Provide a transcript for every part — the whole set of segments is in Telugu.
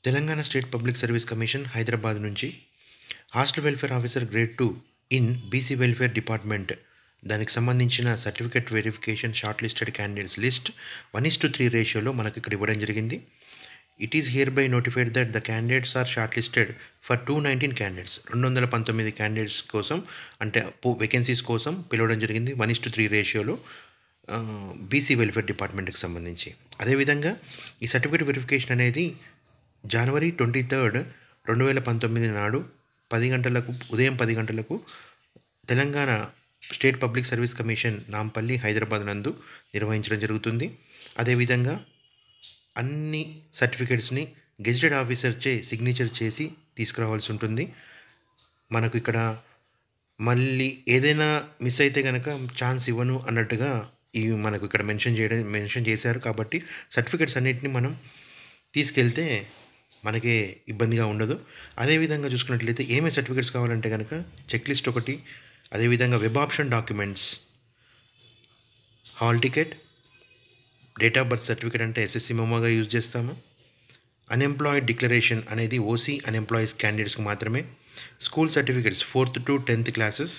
Telangana state public service commission Hyderabad నుంచి hostel welfare officer grade 2 in BC welfare department దానికి సంబంధించిన certificate verification short listed candidates list 1:3 రేషియోలో మనకు ఇక్కడ ఇవ్వడం జరిగింది. It is hereby notified that the candidates are short listed for 219 candidates 219 candidates కోసం అంటే వేకెన్సీస్ కోసం పిలవడం జరిగింది 1:3 రేషియోలో బీసీ వెల్ఫేర్ డిపార్ట్మెంట్కి సంబంధించి. అదేవిధంగా ఈ సర్టిఫికేట్ వెరిఫికేషన్ అనేది జనవరి 23, 2019 నాడు 10 గంటలకు ఉదయం 10 గంటలకు Telangana state public service commission Nampally Hyderabad నందు నిర్వహించడం జరుగుతుంది. అదేవిధంగా అన్ని సర్టిఫికేట్స్ని గెజిటెడ్ ఆఫీసర్చే సిగ్నేచర్ చేసి తీసుకురావాల్సి ఉంటుంది. మనకు ఇక్కడ మళ్ళీ ఏదైనా మిస్ అయితే కనుక ఛాన్స్ ఇవ్వను అన్నట్టుగా ఇవి మనకు ఇక్కడ మెన్షన్ చేశారు. కాబట్టి సర్టిఫికేట్స్ అన్నిటిని మనం తీసుకెళ్తే మనకే ఇబ్బందిగా ఉండదు. అదేవిధంగా చూసుకున్నట్లయితే ఏమేమి సర్టిఫికేట్స్ కావాలంటే కనుక చెక్ లిస్ట్ ఒకటి, అదేవిధంగా web option documents, hall ticket, date of birth certificate అంటే ఎస్ఎస్సి మెమోగా యూజ్ చేస్తాము. అన్ఎంప్లాయిడ్ డిక్లరేషన్ అనేది ఓసీ అన్ఎంప్లాయీస్ క్యాండిడేట్స్కి మాత్రమే. School certificates 4th to 10th classes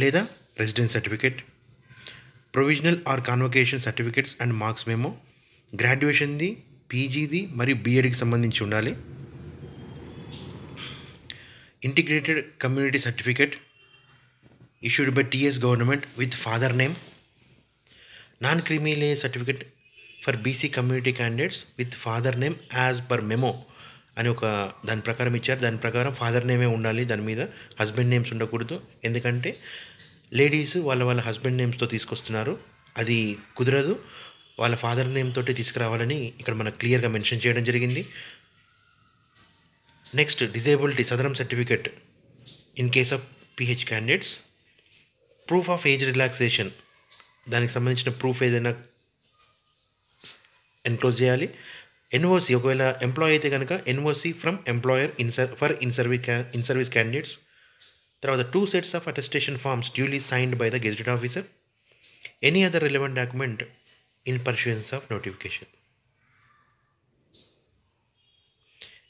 లేదా residence certificate, provisional or convocation certificates and marks memo, గ్రాడ్యుయేషన్ది, పీజీది మరియు బీఎడ్కి సంబంధించి ఉండాలి. Integrated community certificate issued by TS government with father name, non creamy layer certificate for BC community candidates with father name as per memo అని ఒక దాని ప్రకారం ఇచ్చారు. దాని ప్రకారం ఫాదర్ నేమే ఉండాలి, దాని మీద హస్బెండ్ నేమ్స్ ఉండకూడదు. ఎందుకంటే లేడీస్ వాళ్ళ హస్బెండ్ నేమ్స్తో తీసుకొస్తున్నారు, అది కుదరదు. వాళ్ళ ఫాదర్ నేమ్ తోటి తీసుకురావాలని ఇక్కడ మనకు క్లియర్గా మెన్షన్ చేయడం జరిగింది. Next disability Sadaram certificate in case of pH candidates, proof of age relaxation దానికి సంబంధించిన ప్రూఫ్ ఏదైనా ఎన్క్లోజ్ చేయాలి. ఎన్ఓసి ఒకవేళ ఎంప్లాయీ అయితే కనుక NOC from employer for in service candidates. తర్వాత 2 sets of attestation forms duly signed by the gazetted officer. Any other relevant document in pursuance of notification.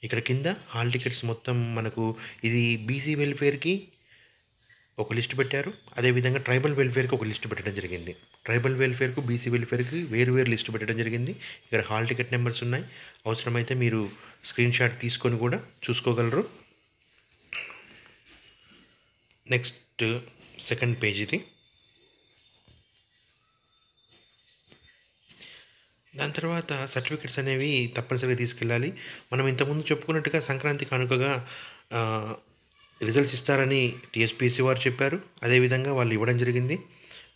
ఇక్కడ కింద హాల్ టికెట్స్ మొత్తం మనకు ఇది బీసీ వెల్ఫేర్కి ఒక లిస్ట్ పెట్టారు, అదేవిధంగా ట్రైబల్ వెల్ఫేర్కి ఒక లిస్ట్ పెట్టడం జరిగింది. ట్రైబల్ వెల్ఫేర్కు బీసీ వెల్ఫేర్కి వేరు లిస్ట్ పెట్టడం జరిగింది. ఇక్కడ హాల్ టికెట్ నెంబర్స్ ఉన్నాయి, అవసరమైతే మీరు స్క్రీన్ షాట్ తీసుకొని కూడా చూసుకోగలరు. నెక్స్ట్ సెకండ్ పేజ్ ఇది. దాని తర్వాత సర్టిఫికెట్స్ అనేవి తప్పనిసరిగా తీసుకెళ్ళాలి. మనం ఇంతకుముందు చెప్పుకున్నట్టుగా సంక్రాంతి కానుకగా రిజల్ట్స్ ఇస్తారని టీఎస్పీఎస్సీ వారు చెప్పారు. అదేవిధంగా వాళ్ళు ఇవ్వడం జరిగింది.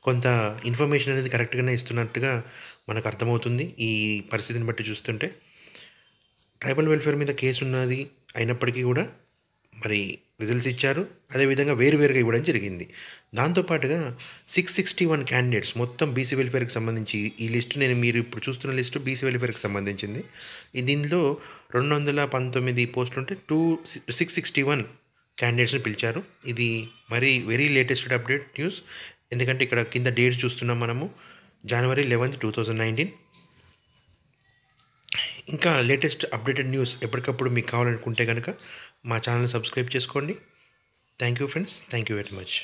కొంత ఇన్ఫర్మేషన్ అనేది కరెక్ట్గానే ఇస్తున్నట్టుగా మనకు అర్థమవుతుంది ఈ పరిస్థితిని బట్టి చూస్తుంటే. ట్రైబల్ వెల్ఫేర్ మీద కేసు ఉన్నది అయినప్పటికీ కూడా మరి రిజల్ట్స్ ఇచ్చారు, అదేవిధంగా వేరుగా ఇవ్వడం జరిగింది. దాంతోపాటుగా 661 క్యాండిడేట్స్ మొత్తం బీసీ వెల్ఫేర్కి సంబంధించి ఈ లిస్టు మీరు ఇప్పుడు చూస్తున్న లిస్టు బీసీ వెల్ఫేర్కి సంబంధించింది. దీనిలో 219 పోస్టులు ఉంటే 661 క్యాండిడేట్స్ని పిలిచారు. ఇది వెరీ లేటెస్ట్ అప్డేట్ న్యూస్. ఎందుకంటే ఇక్కడ కింద డేట్ చూస్తున్నాం మనము January 11, 2019. ఇంకా లేటెస్ట్ అప్డేటెడ్ న్యూస్ ఎప్పటికప్పుడు మీకు కావాలనుకుంటే కనుక మా ఛానల్ సబ్స్క్రైబ్ చేసుకోండి. Thank you friends, thank you very much.